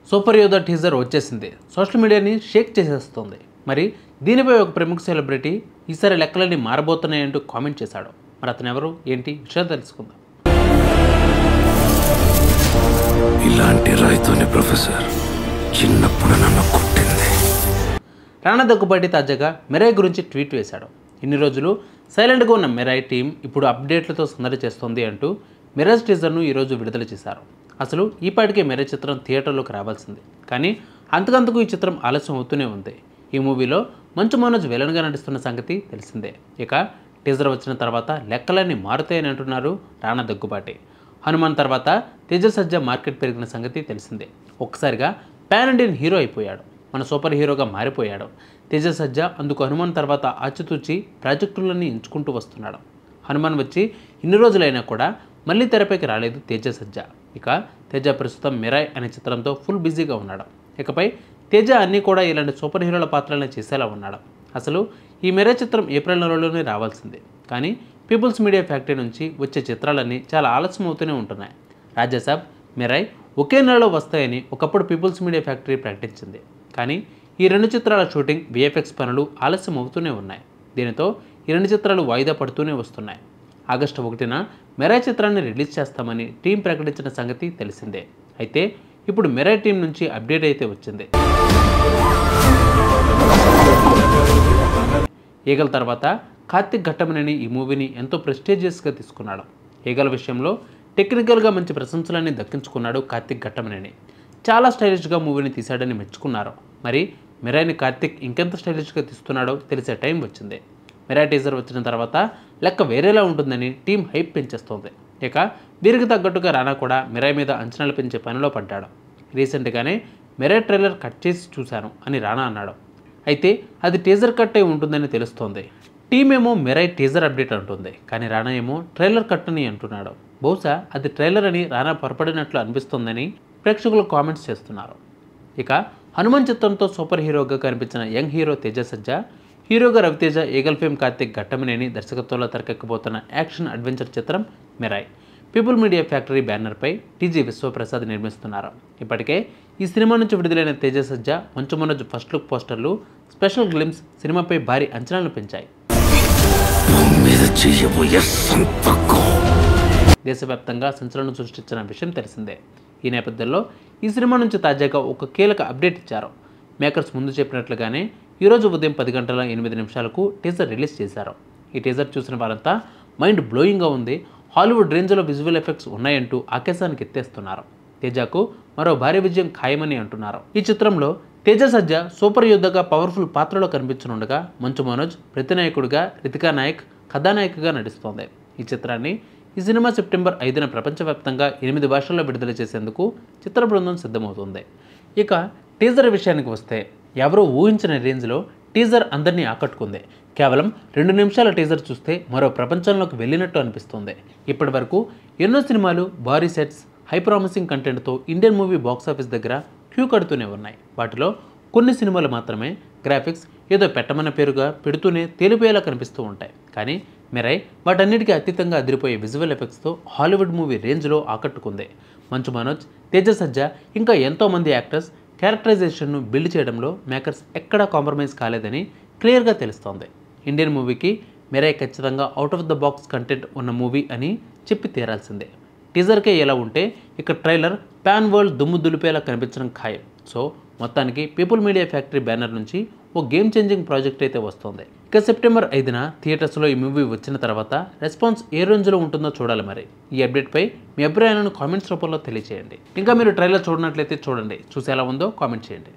Super యోధా teaser వచ్చేసింది. Social మీడియాని షేక్ చేసేస్తుంది. మరి దీనిపై ఒక ప్రముఖ సెలబ్రిటీ ఈసారి లెక్కలన్నీ మారబోతున్నాయంటూ కామెంట్ చేశాడు. మరి అతను ఎవరు, ఏంటి విషయాలు తెలుసుకుందాం. ఇలాంటి రైతుని ప్రొఫెసర్ చిన్నప్పుడు నన్ను కొట్టింది. రానా దగ్గుబాటి తాజాగా మిరాయ్ గురించి ట్వీట్ వేశాడు. ఇన్ని రోజులు సైలెంట్గా ఉన్న మిరాయ్ టీం ఇప్పుడు అప్డేట్లతో సందడి చేస్తోంది అంటూ మిరాజ్ టీజర్ను ఈరోజు విడుదల చేశారు. అసలు ఈపాటికే మిరాయ్ చిత్రం థియేటర్లోకి రావాల్సింది, కానీ అంతకంతకు ఈ చిత్రం ఆలస్యం అవుతూనే ఉంది. ఈ మూవీలో మంచు మనోజ్ విలన్గా నటిస్తున్న సంగతి తెలిసిందే. ఇక టీజర్ వచ్చిన తర్వాత లెక్కలన్నీ మారుతాయని అంటున్నారు రానా దగ్గుబాటి. హనుమాన్ తర్వాత తేజ సజ్జా మార్కెట్ పెరిగిన సంగతి తెలిసిందే. ఒక్కసారిగా పాన్ ఇండియన్ హీరో అయిపోయాడు, మన సూపర్ హీరోగా మారిపోయాడు. తేజ సజ్జా అందుకు హనుమాన్ తర్వాత ఆచితూచి ప్రాజెక్టులన్నీ ఎంచుకుంటూ వస్తున్నాడు. హనుమాన్ వచ్చి ఇన్ని రోజులైనా కూడా మళ్ళీ తెరపైకి రాలేదు తేజ సజ్జా. ఇక తేజ ప్రస్తుతం మిరాయ్ అనే చిత్రంతో ఫుల్ బిజీగా ఉన్నాడు. ఇకపై తేజ అన్నీ కూడా ఇలాంటి సూపర్ హీరోల పాత్రలను చేసేలా ఉన్నాడు. అసలు ఈ మిరాయ్ చిత్రం ఏప్రిల్ నెలలోనే రావాల్సిందే, కానీ పీపుల్స్ మీడియా ఫ్యాక్టరీ నుంచి వచ్చే చిత్రాలన్నీ చాలా ఆలస్యం అవుతూనే ఉంటున్నాయి. రాజాసాబ్, మిరాయ్ ఒకే నెలలో వస్తాయని ఒకప్పుడు పీపుల్స్ మీడియా ఫ్యాక్టరీ ప్రకటించింది. కానీ ఈ రెండు చిత్రాల షూటింగ్, విఎఫ్ఎక్స్ పనులు ఆలస్యం అవుతూనే ఉన్నాయి. దీనితో ఈ రెండు చిత్రాలు వాయిదా పడుతూనే వస్తున్నాయి. ఆగస్టు 1న మిరాయ్ చిత్రాన్ని రిలీజ్ చేస్తామని టీం ప్రకటించిన సంగతి తెలిసిందే. అయితే ఇప్పుడు మిరాయ్ టీం నుంచి అప్డేట్ అయితే వచ్చింది. ఈగల తర్వాత కార్తిక్ ఘట్టమనేని ఈ మూవీని ఎంతో ప్రెస్టీజియస్గా తీసుకున్నాడు. ఈగల విషయంలో టెక్నికల్గా మంచి ప్రశంసలన్నీ దక్కించుకున్నాడు కార్తిక్ ఘట్టమనేని. చాలా స్టైలిష్గా మూవీని తీశాడని మెచ్చుకున్నారు. మరి మిరాయ్ని కార్తిక్ ఇంకెంత స్టైలిష్గా తీస్తున్నాడో తెలిసే టైం వచ్చింది. మిరాయ్ టీజర్ వచ్చిన తర్వాత లెక్క వేరేలా ఉంటుందని టీం హైప్ పెంచేస్తోంది. ఇక వీరికి తగ్గట్టుగా రానా కూడా మిరాయ్ మీద అంచనాలు పెంచే పనిలో పడ్డాడు. రీసెంట్గానే మిరాయ్ ట్రైలర్ కట్ చేసి చూశాను అని రానా అన్నాడు. అయితే అది టీజర్ కట్ అయి ఉంటుందని తెలుస్తోంది. టీం ఏమో మిరాయ్ టీజర్ అప్డేట్ అంటుంది, కానీ రానా ఏమో ట్రైలర్ కట్ అని అంటున్నాడు. బహుశా అది ట్రైలర్ అని రానా పొరపడినట్లు అనిపిస్తోందని ప్రేక్షకులు కామెంట్స్ చేస్తున్నారు. ఇక హనుమాన్ చిత్రంతో సూపర్ హీరోగా కనిపించిన యంగ్ హీరో తేజ సజ్జా, హీరోగా రవితేజ, ఈగల్ ఫేమ్ కార్తిక్ ఘట్టమనేని దర్శకత్వంలో తెరకెక్కబోతున్న యాక్షన్ అడ్వెంచర్ చిత్రం మిరాయ్ పీపుల్ మీడియా ఫ్యాక్టరీ బ్యానర్పై టీజీ విశ్వప్రసాద్ నిర్మిస్తున్నారు. ఇప్పటికే ఈ సినిమా నుంచి విడుదలైన తేజ సజ్జా, మంచు మనోజ్ ఫస్ట్ లుక్ పోస్టర్లు, స్పెషల్ గ్లిమ్స్ సినిమాపై భారీ అంచనాలను పెంచాయి. దేశవ్యాప్తంగా సంచలనం సృష్టించిన విషయం తెలిసిందే. ఈ నేపథ్యంలో ఈ సినిమా నుంచి తాజాగా ఒక కీలక అప్డేట్ ఇచ్చారు. మేకర్స్ ముందు చెప్పినట్లుగానే ఈరోజు ఉదయం 10:08 టీజర్ రిలీజ్ చేశారు. ఈ టీజర్ చూసిన వారంతా మైండ్ బ్లోయింగ్గా ఉంది, హాలీవుడ్ రేంజ్లో విజువల్ ఎఫెక్ట్స్ ఉన్నాయంటూ ఆకాశానికి ఎత్తేస్తున్నారు. తేజకు మరో భారీ విజయం ఖాయమని అంటున్నారు. ఈ చిత్రంలో తేజ సజ్జా సూపర్ యోధగా పవర్ఫుల్ పాత్రలో కనిపించనుండగా, మంచు మనోజ్ ప్రతినాయకుడిగా, రితికా నాయక్ కథానాయికగా నటిస్తోంది. ఈ చిత్రాన్ని ఈ సినిమా సెప్టెంబర్ 5న ప్రపంచవ్యాప్తంగా 8 భాషల్లో విడుదల చేసేందుకు చిత్ర బృందం సిద్ధమవుతుంది. ఇక టీజర్ విషయానికి వస్తే ఎవరూ ఊహించిన రేంజ్లో టీజర్ అందరినీ ఆకట్టుకుంది. కేవలం 2 నిమిషాల టీజర్ చూస్తే మరో ప్రపంచంలోకి వెళ్ళినట్టు అనిపిస్తుంది. ఇప్పటి వరకు ఎన్నో సినిమాలు భారీ సెట్స్, హై ప్రామిసింగ్ కంటెంట్తో ఇండియన్ మూవీ బాక్సాఫీస్ దగ్గర క్యూ కడుతూనే ఉన్నాయి. వాటిలో కొన్ని సినిమాలు మాత్రమే గ్రాఫిక్స్ ఏదో పెట్టమన్న పేరుగా పెడుతూనే తేలిపోయేలా కనిపిస్తూ ఉంటాయి. కానీ మిరాయ్ వాటన్నిటికీ అతీతంగా అదిరిపోయే విజువల్ ఎఫెక్ట్స్తో హాలీవుడ్ మూవీ రేంజ్లో ఆకట్టుకుంది. మంచు మనోజ్, తేజ సజ్జా ఇంకా ఎంతోమంది యాక్టర్స్ క్యారెక్టరైజేషన్ను బిల్డ్ చేయడంలో మేకర్స్ ఎక్కడా కాంప్రమైజ్ కాలేదని క్లియర్గా తెలుస్తోంది. ఇండియన్ మూవీకి మిరాయ్ ఖచ్చితంగా out of the box content ఉన్న మూవీ అని చెప్పి తీరాల్సిందే. టీజర్కే ఎలా ఉంటే ఇక ట్రైలర్ పాన్ వరల్డ్ దుమ్ము దులిపేలా కనిపించడం ఖాయం. సో మొత్తానికి పీపుల్ మీడియా ఫ్యాక్టరీ బ్యానర్ నుంచి ఓ గేమ్ చేంజింగ్ ప్రాజెక్ట్ అయితే వస్తుంది. ఇక సెప్టెంబర్ 5న థియేటర్స్లో ఈ మూవీ వచ్చిన తర్వాత రెస్పాన్స్ ఏ రేంజ్లో ఉంటుందో చూడాలి. మరి ఈ అప్డేట్పై మీ అభిప్రాయాలను కామెంట్స్ రూపంలో తెలియజేయండి. ఇంకా మీరు ట్రైలర్ చూడనట్లయితే చూడండి, చూసి ఎలా ఉందో కామెంట్ చేయండి.